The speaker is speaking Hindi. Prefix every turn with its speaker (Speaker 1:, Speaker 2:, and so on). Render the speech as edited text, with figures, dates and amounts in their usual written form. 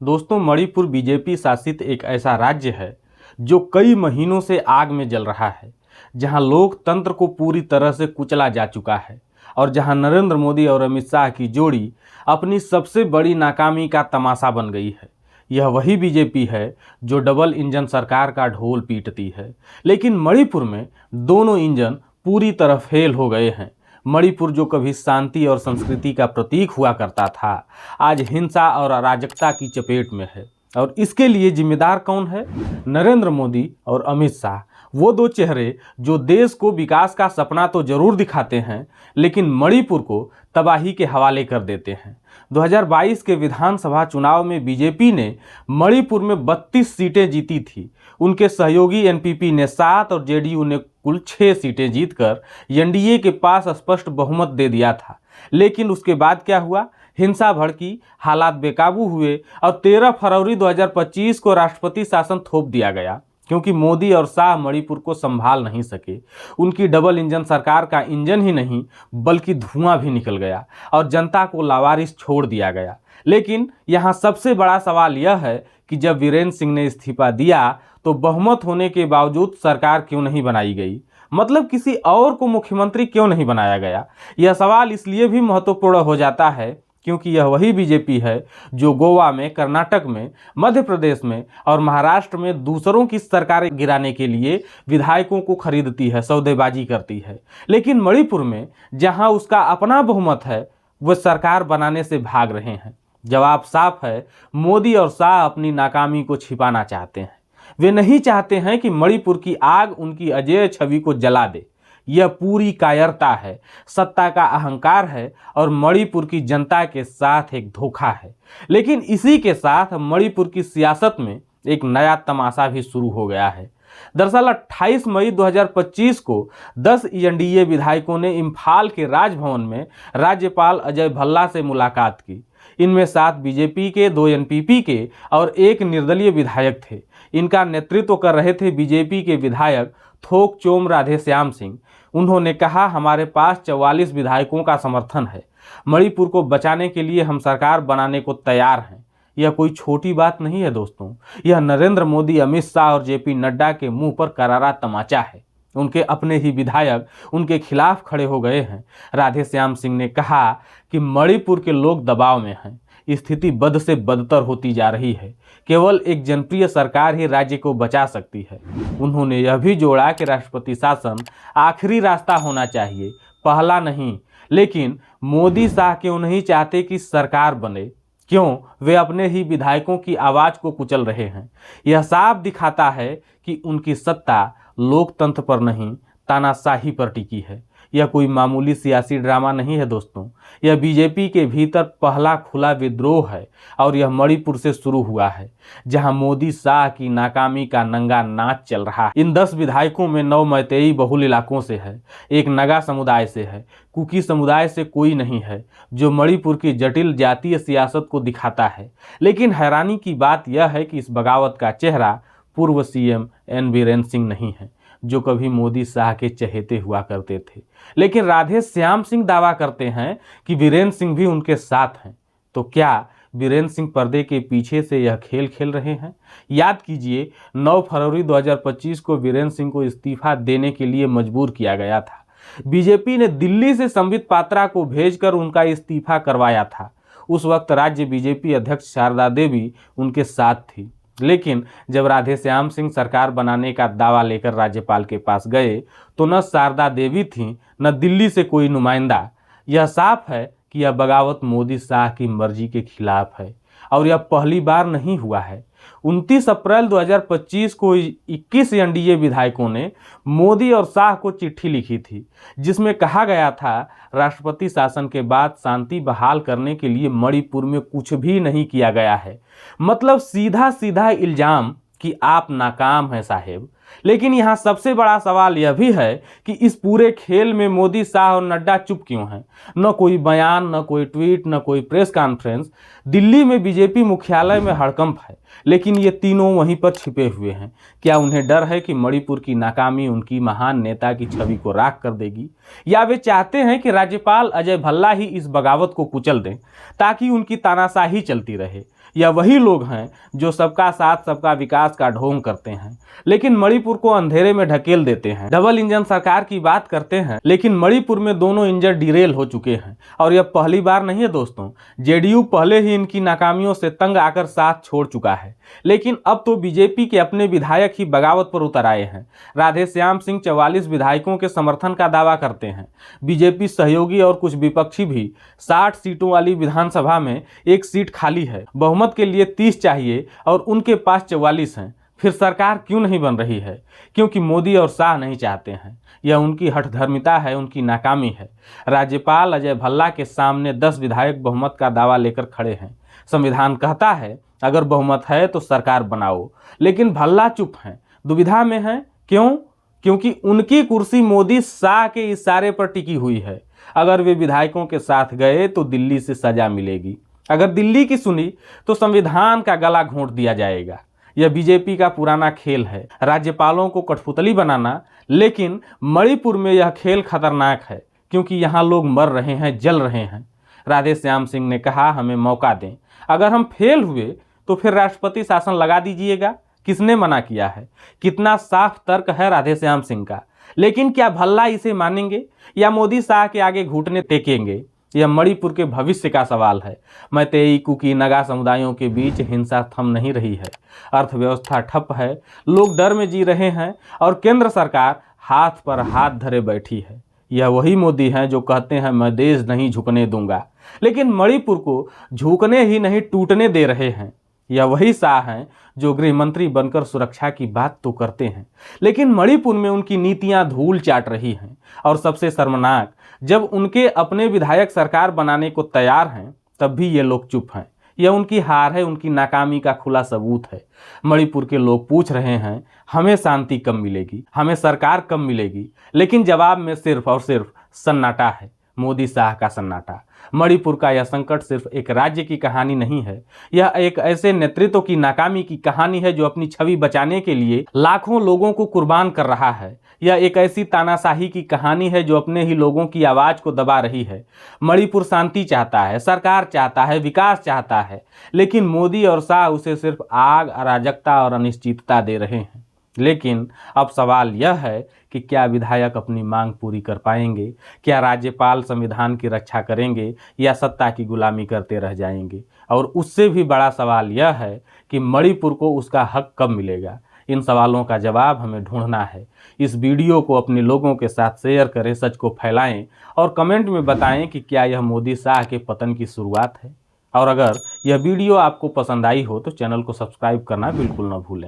Speaker 1: दोस्तों, मणिपुर बीजेपी शासित एक ऐसा राज्य है जो कई महीनों से आग में जल रहा है, जहां लोकतंत्र को पूरी तरह से कुचला जा चुका है और जहां नरेंद्र मोदी और अमित शाह की जोड़ी अपनी सबसे बड़ी नाकामी का तमाशा बन गई है। यह वही बीजेपी है जो डबल इंजन सरकार का ढोल पीटती है, लेकिन मणिपुर में दोनों इंजन पूरी तरह फेल हो गए हैं। मणिपुर जो कभी शांति और संस्कृति का प्रतीक हुआ करता था, आज हिंसा और अराजकता की चपेट में है। और इसके लिए जिम्मेदार कौन है? नरेंद्र मोदी और अमित शाह, वो दो चेहरे जो देश को विकास का सपना तो जरूर दिखाते हैं, लेकिन मणिपुर को तबाही के हवाले कर देते हैं। 2022 के विधानसभा चुनाव में बीजेपी ने मणिपुर में 32 सीटें जीती थी। उनके सहयोगी एनपीपी ने 7 और जेडीयू ने कुल 6 सीटें जीतकर एनडीए के पास स्पष्ट बहुमत दे दिया था। लेकिन उसके बाद क्या हुआ? हिंसा भड़की, हालात बेकाबू हुए और 13 फरवरी 2025 को राष्ट्रपति शासन थोप दिया गया, क्योंकि मोदी और शाह मणिपुर को संभाल नहीं सके। उनकी डबल इंजन सरकार का इंजन ही नहीं बल्कि धुआं भी निकल गया और जनता को लावारिस छोड़ दिया गया। लेकिन यहाँ सबसे बड़ा सवाल यह है कि जब वीरेंद्र सिंह ने इस्तीफा दिया तो बहुमत होने के बावजूद सरकार क्यों नहीं बनाई गई? मतलब किसी और को मुख्यमंत्री क्यों नहीं बनाया गया? यह सवाल इसलिए भी महत्वपूर्ण हो जाता है क्योंकि यह वही बीजेपी है जो गोवा में, कर्नाटक में, मध्य प्रदेश में और महाराष्ट्र में दूसरों की सरकारें गिराने के लिए विधायकों को खरीदती है, सौदेबाजी करती है। लेकिन मणिपुर में जहां उसका अपना बहुमत है, वह सरकार बनाने से भाग रहे हैं। जवाब साफ है, मोदी और शाह अपनी नाकामी को छिपाना चाहते हैं। वे नहीं चाहते हैं कि मणिपुर की आग उनकी अजेय छवि को जला दे। यह पूरी कायरता है, सत्ता का अहंकार है और मणिपुर की जनता के साथ एक धोखा है। लेकिन इसी के साथ मणिपुर की सियासत में एक नया तमाशा भी शुरू हो गया है। दरअसल 28 मई 2025 को 10 एनडीए विधायकों ने इम्फाल के राजभवन में राज्यपाल अजय भल्ला से मुलाकात की। इनमें 7 बीजेपी के, 2 एनपीपी के और 1 निर्दलीय विधायक थे। इनका नेतृत्व कर रहे थे बीजेपी के विधायक थोकचोम राधेश्याम सिंह। उन्होंने कहा, हमारे पास 44 विधायकों का समर्थन है। मणिपुर को बचाने के लिए हम सरकार बनाने को तैयार हैं। यह कोई छोटी बात नहीं है दोस्तों, यह नरेंद्र मोदी, अमित शाह और जेपी नड्डा के मुंह पर करारा तमाचा है। उनके अपने ही विधायक उनके खिलाफ खड़े हो गए हैं। राधेश्याम सिंह ने कहा कि मणिपुर के लोग दबाव में हैं, स्थिति बद से बदतर होती जा रही है। केवल एक जनप्रिय सरकार ही राज्य को बचा सकती है। उन्होंने यह भी जोड़ा कि राष्ट्रपति शासन आखिरी रास्ता होना चाहिए, पहला नहीं। लेकिन मोदी शाह क्यों नहीं चाहते कि सरकार बने? क्यों वे अपने ही विधायकों की आवाज को कुचल रहे हैं? यह साफ दिखाता है कि उनकी सत्ता लोकतंत्र पर नहीं, तानाशाही पर टिकी है। यह कोई मामूली सियासी ड्रामा नहीं है दोस्तों, यह बीजेपी के भीतर पहला खुला विद्रोह है। और यह मणिपुर से शुरू हुआ है, जहां मोदी शाह की नाकामी का नंगा नाच चल रहा है। इन 10 विधायकों में 9 मैतेई बहुल इलाकों से है, 1 नगा समुदाय से है, कुकी समुदाय से कोई नहीं है, जो मणिपुर की जटिल जातीय सियासत को दिखाता है। लेकिन हैरानी की बात यह है कि इस बगावत का चेहरा पूर्व सीएम एन बीरेन सिंह नहीं है, जो कभी मोदी शाह के चहेते हुआ करते थे। लेकिन राधेश्याम सिंह दावा करते हैं कि बीरेन सिंह भी उनके साथ हैं। तो क्या बीरेन सिंह पर्दे के पीछे से यह खेल खेल रहे हैं? याद कीजिए, 9 फरवरी 2025 को बीरेन सिंह को इस्तीफा देने के लिए मजबूर किया गया था। बीजेपी ने दिल्ली से संबित पात्रा को भेजकर उनका इस्तीफा करवाया था। उस वक्त राज्य बीजेपी अध्यक्ष शारदा देवी उनके साथ थी। लेकिन जब राधेश्याम सिंह सरकार बनाने का दावा लेकर राज्यपाल के पास गए तो न शारदा देवी थी, न दिल्ली से कोई नुमाइंदा। यह साफ है कि यह बगावत मोदी शाह की मर्जी के खिलाफ है और यह पहली बार नहीं हुआ है। 29 अप्रैल 2025 को 21 एनडीए विधायकों ने मोदी और शाह को चिट्ठी लिखी थी, जिसमें कहा गया था, राष्ट्रपति शासन के बाद शांति बहाल करने के लिए मणिपुर में कुछ भी नहीं किया गया है। मतलब सीधा सीधा इल्जाम कि आप नाकाम हैं साहेब। लेकिन यहाँ सबसे बड़ा सवाल यह भी है कि इस पूरे खेल में मोदी, शाह और नड्डा चुप क्यों हैं? न कोई बयान, न कोई ट्वीट, न कोई प्रेस कॉन्फ्रेंस। दिल्ली में बीजेपी मुख्यालय में हड़कंप है, लेकिन ये तीनों वहीं पर छिपे हुए हैं। क्या उन्हें डर है कि मणिपुर की नाकामी उनकी महान नेता की छवि को राख कर देगी, या वे चाहते हैं कि राज्यपाल अजय भल्ला ही इस बगावत को कुचल दें ताकि उनकी तानाशाही चलती रहे? यह वही लोग हैं जो सबका साथ सबका विकास का ढोंग करते हैं, लेकिन मणिपुर को अंधेरे में ढकेल देते हैं। डबल इंजन सरकार की बात करते हैं, लेकिन मणिपुर में दोनों इंजन डिरेल हो चुके हैं। और यह पहली बार नहीं है दोस्तों, जेडीयू पहले ही इनकी नाकामियों से तंग आकर साथ छोड़ चुका है, लेकिन अब तो बीजेपी के अपने विधायक ही बगावत पर उतर आए हैं। राधेश्याम सिंह 44 विधायकों के समर्थन का दावा करते हैं। बीजेपी सहयोगी और कुछ विपक्षी भी 60 सीटों वाली विधानसभा में एक सीट खाली है, बहुमत के लिए 30 चाहिए और उनके पास 44 हैं। फिर सरकार क्यों नहीं बन रही है? क्योंकि मोदी और शाह नहीं चाहते हैं। यह उनकी हठधर्मिता है, उनकी नाकामी है। राज्यपाल अजय भल्ला के सामने 10 विधायक बहुमत का दावा लेकर खड़े हैं। संविधान कहता है अगर बहुमत है तो सरकार बनाओ, लेकिन भल्ला चुप हैं, दुविधा में हैं। क्यों? क्योंकि उनकी कुर्सी मोदी शाह के इशारे पर टिकी हुई है। अगर वे विधायकों के साथ गए तो दिल्ली से सजा मिलेगी, अगर दिल्ली की सुनी तो संविधान का गला घोंट दिया जाएगा। यह बीजेपी का पुराना खेल है, राज्यपालों को कठपुतली बनाना। लेकिन मणिपुर में यह खेल खतरनाक है, क्योंकि यहाँ लोग मर रहे हैं, जल रहे हैं। राधेश्याम सिंह ने कहा हमें मौका दें, अगर हम फेल हुए तो फिर राष्ट्रपति शासन लगा दीजिएगा। किसने मना किया है? कितना साफ तर्क है राधेश्याम सिंह का। लेकिन क्या भल्ला इसे मानेंगे या मोदी शाह के आगे घुटने टेकेंगे? यह मणिपुर के भविष्य का सवाल है। मैतेई, कुकी, नगा समुदायों के बीच हिंसा थम नहीं रही है, अर्थव्यवस्था ठप है, लोग डर में जी रहे हैं और केंद्र सरकार हाथ पर हाथ धरे बैठी है। यह वही मोदी हैं जो कहते हैं मैं देश नहीं झुकने दूंगा, लेकिन मणिपुर को झुकने ही नहीं टूटने दे रहे हैं। यह वही शाह हैं जो गृह मंत्री बनकर सुरक्षा की बात तो करते हैं, लेकिन मणिपुर में उनकी नीतियां धूल चाट रही हैं। और सबसे शर्मनाक, जब उनके अपने विधायक सरकार बनाने को तैयार हैं तब भी ये लोग चुप हैं। यह उनकी हार है, उनकी नाकामी का खुला सबूत है। मणिपुर के लोग पूछ रहे हैं हमें शांति कब मिलेगी, हमें सरकार कब मिलेगी, लेकिन जवाब में सिर्फ और सिर्फ सन्नाटा है, मोदी शाह का सन्नाटा। मणिपुर का यह संकट सिर्फ एक राज्य की कहानी नहीं है, यह एक ऐसे नेतृत्व की नाकामी की कहानी है जो अपनी छवि बचाने के लिए लाखों लोगों को कुर्बान कर रहा है। यह एक ऐसी तानाशाही की कहानी है जो अपने ही लोगों की आवाज को दबा रही है। मणिपुर शांति चाहता है, सरकार चाहता है, विकास चाहता है, लेकिन मोदी और शाह उसे सिर्फ आग, अराजकता और अनिश्चितता दे रहे हैं। लेकिन अब सवाल यह है कि क्या विधायक अपनी मांग पूरी कर पाएंगे? क्या राज्यपाल संविधान की रक्षा करेंगे या सत्ता की गुलामी करते रह जाएंगे? और उससे भी बड़ा सवाल यह है कि मणिपुर को उसका हक कब मिलेगा? इन सवालों का जवाब हमें ढूंढना है। इस वीडियो को अपने लोगों के साथ शेयर करें, सच को फैलाएं और कमेंट में बताएं कि क्या यह मोदी शाह के पतन की शुरुआत है। और अगर यह वीडियो आपको पसंद आई हो तो चैनल को सब्सक्राइब करना बिल्कुल न भूलें।